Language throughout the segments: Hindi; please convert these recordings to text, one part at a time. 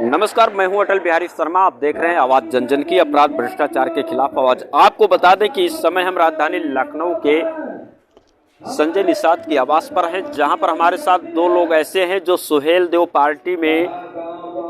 नमस्कार, मैं हूं अटल बिहारी शर्मा। आप देख रहे हैं आवाज जन जन की, अपराध भ्रष्टाचार के खिलाफ आवाज। आपको बता दें कि इस समय हम राजधानी लखनऊ के संजय निषाद की आवास पर हैं, जहां पर हमारे साथ दो लोग ऐसे हैं जो सुहेलदेव पार्टी में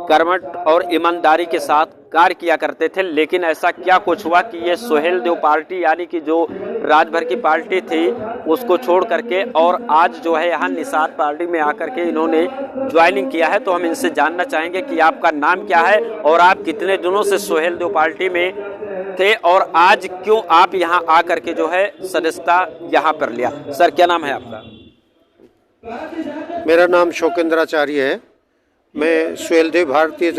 कर्मठ और ईमानदारी के साथ कार्य किया करते थे। लेकिन ऐसा क्या कुछ हुआ कि ये सुहेलदेव पार्टी यानी कि जो राजभर की पार्टी थी उसको छोड़ करके और आज जो है यहाँ निषाद पार्टी में आकर के इन्होंने ज्वाइनिंग किया है। तो हम इनसे जानना चाहेंगे कि आपका नाम क्या है और आप कितने दिनों से सुहेलदेव पार्टी में थे और आज क्यों आप यहाँ आकर के जो है सदस्यता यहाँ पर लिया। सर, क्या नाम है आपका? मेरा नाम शोकेंद्राचार्य है। मैं सुहेलदेव भारतीय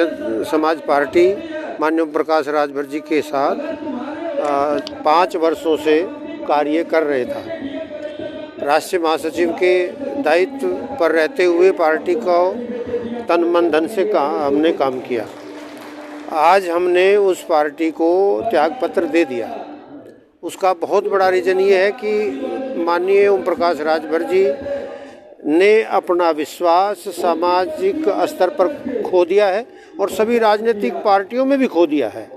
समाज पार्टी माननीय ओम प्रकाश राजभर जी के साथ 5 वर्षों से कार्य कर रहे था। राष्ट्रीय महासचिव के दायित्व पर रहते हुए पार्टी को तन मन धन से हमने काम किया। आज हमने उस पार्टी को त्यागपत्र दे दिया। उसका बहुत बड़ा रीज़न ये है कि माननीय ओम प्रकाश राजभर जी ने अपना विश्वास सामाजिक स्तर पर खो दिया है और सभी राजनीतिक पार्टियों में भी खो दिया है।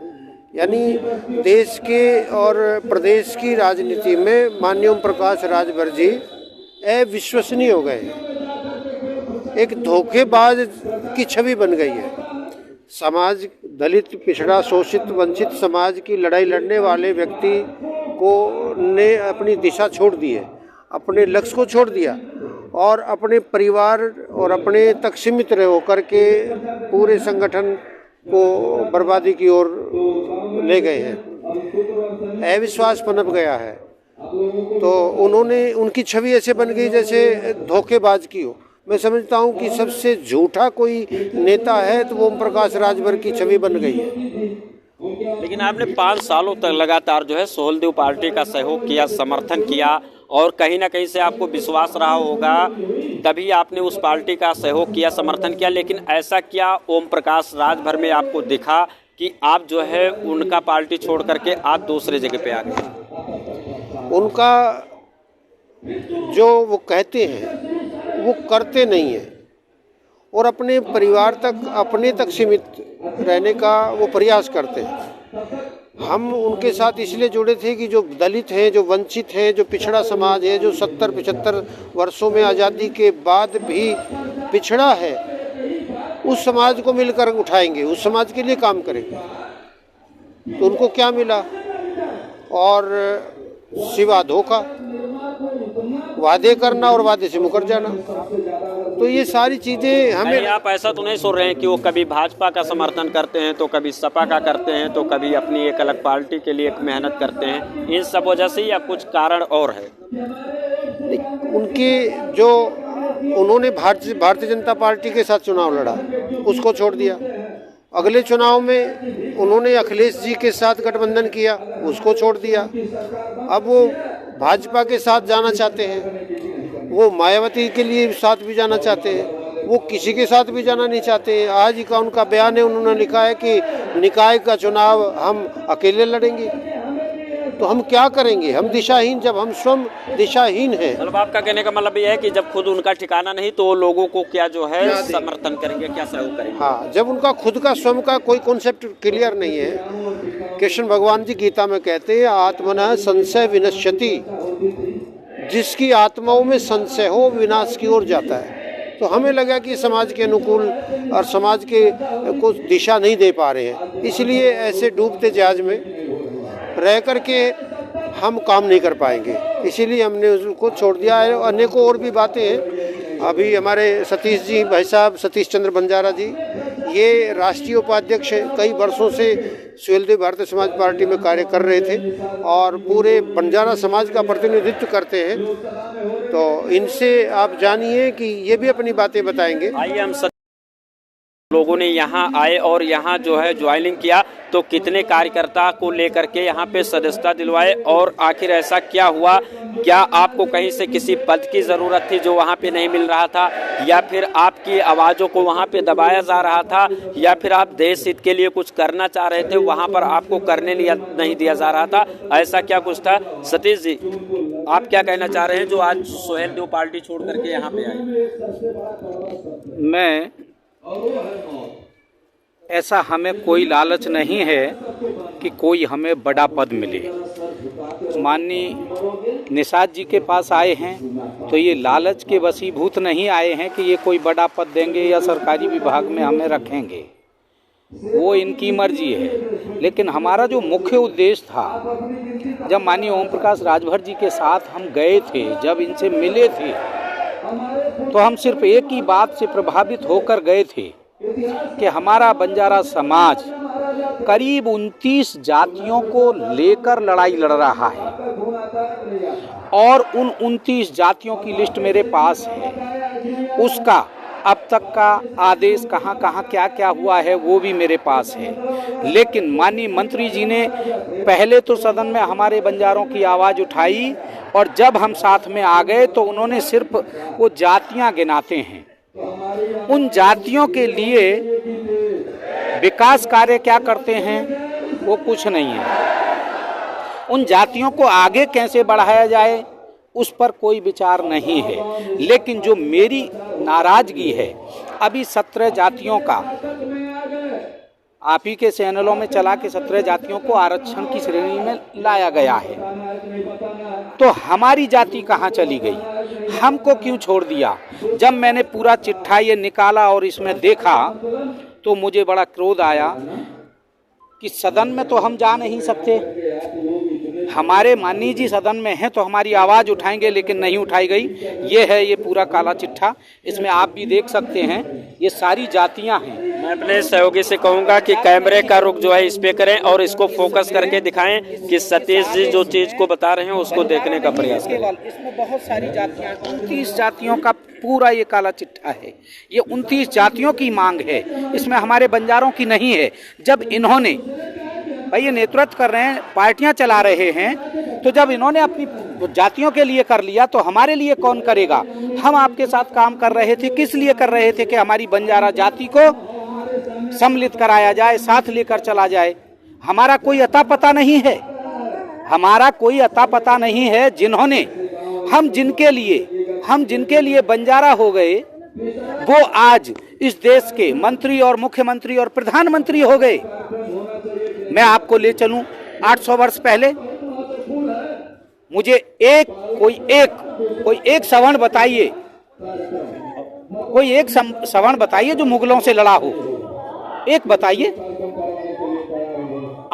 यानी देश के और प्रदेश की राजनीति में माननीय ओम प्रकाश राजभर जी अविश्वसनीय हो गए। एक धोखेबाज की छवि बन गई है। समाज, दलित, पिछड़ा, शोषित, वंचित समाज की लड़ाई लड़ने वाले व्यक्ति को ने अपनी दिशा छोड़ दी है, अपने लक्ष्य को छोड़ दिया और अपने परिवार और अपने तक सीमित रह होकर के पूरे संगठन को बर्बादी की ओर ले गए हैं। अविश्वास पनप गया है। तो उनकी छवि ऐसे बन गई जैसे धोखेबाज की हो। मैं समझता हूँ कि सबसे झूठा कोई नेता है तो वो ओम प्रकाश राजभर की छवि बन गई है। लेकिन आपने 5 सालों तक लगातार जो है सुहेलदेव पार्टी का सहयोग किया, समर्थन किया और कहीं ना कहीं से आपको विश्वास रहा होगा, तभी आपने उस पार्टी का सहयोग किया, समर्थन किया। लेकिन ऐसा क्या ओम प्रकाश राजभर में आपको दिखा कि आप जो है उनका पार्टी छोड़ करके आप दूसरे जगह पे आ गए? उनका जो वो कहते हैं वो करते नहीं हैं और अपने परिवार तक, अपने तक सीमित रहने का वो प्रयास करते हैं। हम उनके साथ इसलिए जुड़े थे कि जो दलित हैं, जो वंचित हैं, जो पिछड़ा समाज है, जो 70-75 वर्षों में आज़ादी के बाद भी पिछड़ा है, उस समाज को मिलकर उठाएंगे, उस समाज के लिए काम करेंगे। तो उनको क्या मिला? और सिवा धोखा, वादे करना और वादे से मुकर जाना। तो ये सारी चीज़ें हमें। आप ऐसा तो नहीं सोच रहे हैं कि वो कभी भाजपा का समर्थन करते हैं तो कभी सपा का करते हैं तो कभी अपनी एक अलग पार्टी के लिए एक मेहनत करते हैं, इन सब वजह से या कुछ कारण और है? उनके जो उन्होंने भारतीय जनता पार्टी के साथ चुनाव लड़ा, उसको छोड़ दिया। अगले चुनाव में उन्होंने अखिलेश जी के साथ गठबंधन किया, उसको छोड़ दिया। अब वो भाजपा के साथ जाना चाहते हैं, वो मायावती के लिए साथ भी जाना चाहते हैं, वो किसी के साथ भी जाना नहीं चाहते हैं। आज का उनका बयान है, उन्होंने लिखा है कि निकाय का चुनाव हम अकेले लड़ेंगे। तो हम क्या करेंगे? हम दिशाहीन, जब हम स्वयं दिशाहीन हैं। मतलब आपका कहने का मतलब यह है कि जब खुद उनका ठिकाना नहीं तो वो लोगों को क्या जो है समर्थन करेंगे, क्या सहयोग करेंगे? हाँ, जब उनका खुद का स्वयं का कोई कॉन्सेप्ट क्लियर नहीं है। कृष्ण भगवान जी गीता में कहते हैं, आत्मनः संशय विनश्यति, जिसकी आत्माओं में संशय हो विनाश की ओर जाता है। तो हमें लगा कि समाज के अनुकूल और समाज के को दिशा नहीं दे पा रहे हैं, इसलिए ऐसे डूबते जहाज में रह करके हम काम नहीं कर पाएंगे, इसीलिए हमने उसको छोड़ दिया है। अनेकों और भी बातें हैं। अभी हमारे सतीश जी, भाई साहब सतीश चंद्र बंजारा जी, ये राष्ट्रीय उपाध्यक्ष हैं, कई वर्षों से सुहेलदेव भारतीय समाज पार्टी में कार्य कर रहे थे और पूरे बंजारा समाज का प्रतिनिधित्व करते हैं। तो इनसे आप जानिए कि ये भी अपनी बातें बताएंगे। आइए हम लोगों ने यहाँ आए और यहाँ जो है ज्वाइनिंग किया, तो कितने कार्यकर्ता को लेकर के यहाँ पे सदस्यता दिलवाए और आखिर ऐसा क्या हुआ? क्या आपको कहीं से किसी पद की ज़रूरत थी जो वहाँ पे नहीं मिल रहा था, या फिर आपकी आवाज़ों को वहाँ पे दबाया जा रहा था, या फिर आप देश हित के लिए कुछ करना चाह रहे थे, वहाँ पर आपको करने नहीं दिया जा रहा था? ऐसा क्या कुछ था? सतीश जी, आप क्या कहना चाह रहे हैं जो आज सुहेलदेव पार्टी छोड़ करके यहाँ पे आए? मैं ऐसा हमें कोई लालच नहीं है कि कोई हमें बड़ा पद मिले। माननीय निषाद जी के पास आए हैं तो ये लालच के वशीभूत नहीं आए हैं कि ये कोई बड़ा पद देंगे या सरकारी विभाग में हमें रखेंगे, वो इनकी मर्जी है। लेकिन हमारा जो मुख्य उद्देश्य था, जब माननीय ओम प्रकाश राजभर जी के साथ हम गए थे, जब इनसे मिले थे, तो हम सिर्फ एक ही बात से प्रभावित होकर गए थे कि हमारा बंजारा समाज करीब 29 जातियों को लेकर लड़ाई लड़ रहा है और उन 29 जातियों की लिस्ट मेरे पास है। उसका अब तक का आदेश कहाँ कहाँ क्या क्या हुआ है वो भी मेरे पास है। लेकिन माननीय मंत्री जी ने पहले तो सदन में हमारे बंजारों की आवाज़ उठाई और जब हम साथ में आ गए तो उन्होंने सिर्फ वो जातियाँ गिनाते हैं। उन जातियों के लिए विकास कार्य क्या करते हैं वो कुछ नहीं है। उन जातियों को आगे कैसे बढ़ाया जाए उस पर कोई विचार नहीं है। लेकिन जो मेरी नाराजगी है, अभी 17 जातियों का आप ही के चैनलों में चला के 17 जातियों को आरक्षण की श्रेणी में लाया गया है, तो हमारी जाति कहाँ चली गई, हमको क्यों छोड़ दिया। जब मैंने पूरा चिट्ठा ये निकाला और इसमें देखा तो मुझे बड़ा क्रोध आया कि सदन में तो हम जा नहीं सकते, हमारे माननीय जी सदन में हैं तो हमारी आवाज़ उठाएंगे, लेकिन नहीं उठाई गई। ये है ये पूरा काला चिट्ठा, इसमें आप भी देख सकते हैं ये सारी जातियां हैं। मैं अपने सहयोगी से कहूंगा कि कैमरे का रुख जो है इस पे करें और इसको फोकस करके दिखाएं कि सतीश जी जो चीज को बता रहे हैं उसको देखने का प्रयास करें। इसमें बहुत सारी जातियां, 29 जातियों का पूरा ये काला चिट्ठा है। ये 29 जातियों की मांग है, इसमें हमारे बंजारों की नहीं है। जब इन्होंने भाई ये नेतृत्व कर रहे हैं, पार्टियां चला रहे हैं, तो जब इन्होंने अपनी जातियों के लिए कर लिया तो हमारे लिए कौन करेगा। हम आपके साथ काम कर रहे थे, किस लिए कर रहे थे कि हमारी बंजारा जाति को सम्मिलित कराया जाए, साथ लेकर चला जाए। हमारा कोई अता पता नहीं है, हमारा कोई अता पता नहीं है। जिन्होंने हम जिनके लिए बंजारा हो गए वो आज इस देश के मंत्री और मुख्यमंत्री और प्रधानमंत्री हो गए। मैं आपको ले चलूं 800 वर्ष पहले, मुझे कोई एक सवर्ण बताइए, कोई एक सवर्ण बताइए जो मुगलों से लड़ा हो, एक बताइए।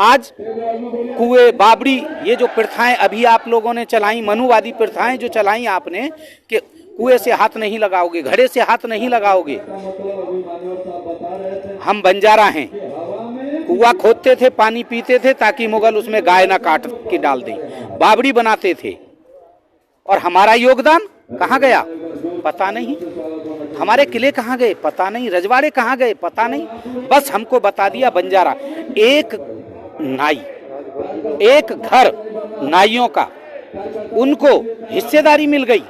आज कुएं बाबरी ये जो प्रथाएं अभी आप लोगों ने चलाई, मनुवादी प्रथाएं जो चलाई आपने कि कुएं से हाथ नहीं लगाओगे, घड़े से हाथ नहीं लगाओगे। हम बंजारा हैं, कुआं खोदते थे, पानी पीते थे ताकि मुगल उसमें गाय ना काट के डाल दें, बावड़ी बनाते थे। और हमारा योगदान कहाँ गया पता नहीं, हमारे किले कहाँ गए पता नहीं, रजवाड़े कहाँ गए पता नहीं। बस हमको बता दिया बंजारा। एक नाई, एक घर नाइयों का, उनको हिस्सेदारी मिल गई।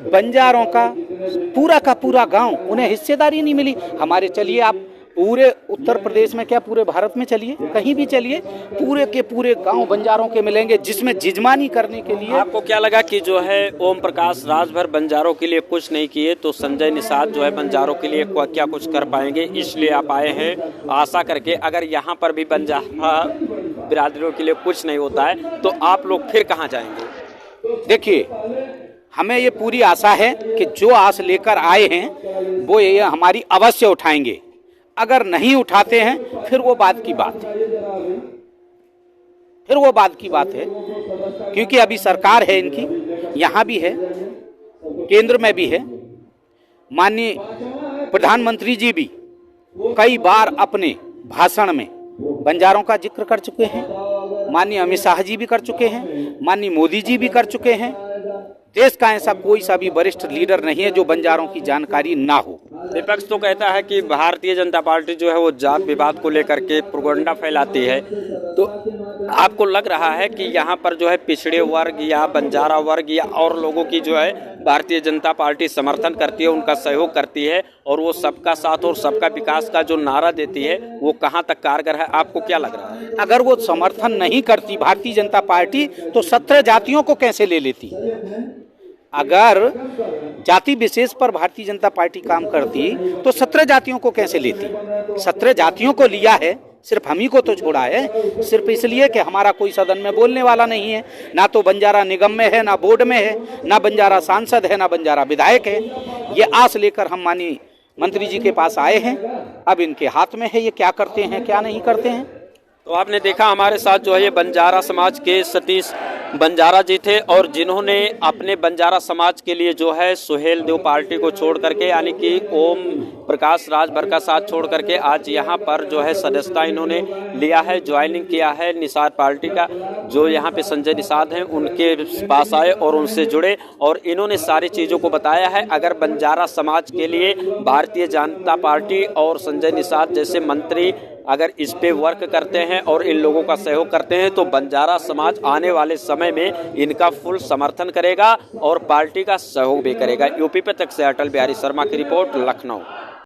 बंजारों का पूरा गांव, उन्हें हिस्सेदारी नहीं मिली। हमारे चलिए आप पूरे उत्तर प्रदेश में क्या पूरे भारत में चलिए, कहीं भी चलिए, पूरे के पूरे गांव बंजारों के मिलेंगे जिसमें जिजमानी करने के लिए। आपको क्या लगा कि जो है ओम प्रकाश राजभर बंजारों के लिए कुछ नहीं किए तो संजय निषाद जो है बंजारों के लिए क्या कुछ कर पाएंगे, इसलिए आप आए हैं आशा करके। अगर यहाँ पर भी बंजारा बिरादरियों के लिए कुछ नहीं होता है तो आप लोग फिर कहाँ जाएंगे। देखिए, हमें ये पूरी आशा है कि जो आस लेकर आए हैं वो ये हमारी अवश्य उठाएंगे। अगर नहीं उठाते हैं फिर वो बात की बात है, क्योंकि अभी सरकार है इनकी, यहाँ भी है, केंद्र में भी है। माननीय प्रधानमंत्री जी भी कई बार अपने भाषण में बंजारों का जिक्र कर चुके हैं, माननीय अमित शाह जी भी कर चुके हैं, माननीय मोदी जी भी कर चुके हैं। देश का ऐसा कोई सा भी वरिष्ठ लीडर नहीं है जो बंजारों की जानकारी ना हो। विपक्ष तो कहता है कि भारतीय जनता पार्टी जो है वो जात विवाद को लेकर के प्रोपेगेंडा फैलाती है, तो आपको लग रहा है कि यहाँ पर जो है पिछड़े वर्ग या बंजारा वर्ग या और लोगों की जो है भारतीय जनता पार्टी समर्थन करती है, उनका सहयोग करती है और वो सबका साथ और सबका विकास का जो नारा देती है वो कहाँ तक कारगर है, आपको क्या लग रहा है। अगर वो समर्थन नहीं करती भारतीय जनता पार्टी तो 17 जातियों को कैसे ले लेती। अगर जाति विशेष पर भारतीय जनता पार्टी काम करती तो 17 जातियों को कैसे लेती? 17 जातियों को लिया है, सिर्फ हम ही को तो छोड़ा है, सिर्फ इसलिए कि हमारा कोई सदन में बोलने वाला नहीं है। ना तो बंजारा निगम में है, ना बोर्ड में है, ना बंजारा सांसद है, ना बंजारा विधायक है। ये आस लेकर हम माननीय मंत्री जी के पास आए हैं। अब इनके हाथ में है ये क्या करते हैं क्या नहीं करते हैं। तो आपने देखा हमारे साथ जो है ये बंजारा समाज के सतीश बंजारा जी थे, और जिन्होंने अपने बंजारा समाज के लिए जो है सुहेल देव पार्टी को छोड़ करके, यानी कि ओम प्रकाश राजभर का साथ छोड़ करके आज यहाँ पर जो है सदस्यता इन्होंने लिया है, ज्वाइनिंग किया है निषाद पार्टी का। जो यहाँ पे संजय निषाद हैं उनके पास आए और उनसे जुड़े, और इन्होंने सारी चीज़ों को बताया है। अगर बंजारा समाज के लिए भारतीय जनता पार्टी और संजय निषाद जैसे मंत्री अगर इस पे वर्क करते हैं और इन लोगों का सहयोग करते हैं तो बंजारा समाज आने वाले समय में इनका फुल समर्थन करेगा और पार्टी का सहयोग भी करेगा। यूपी पे तक से अटल बिहारी शर्मा की रिपोर्ट, लखनऊ।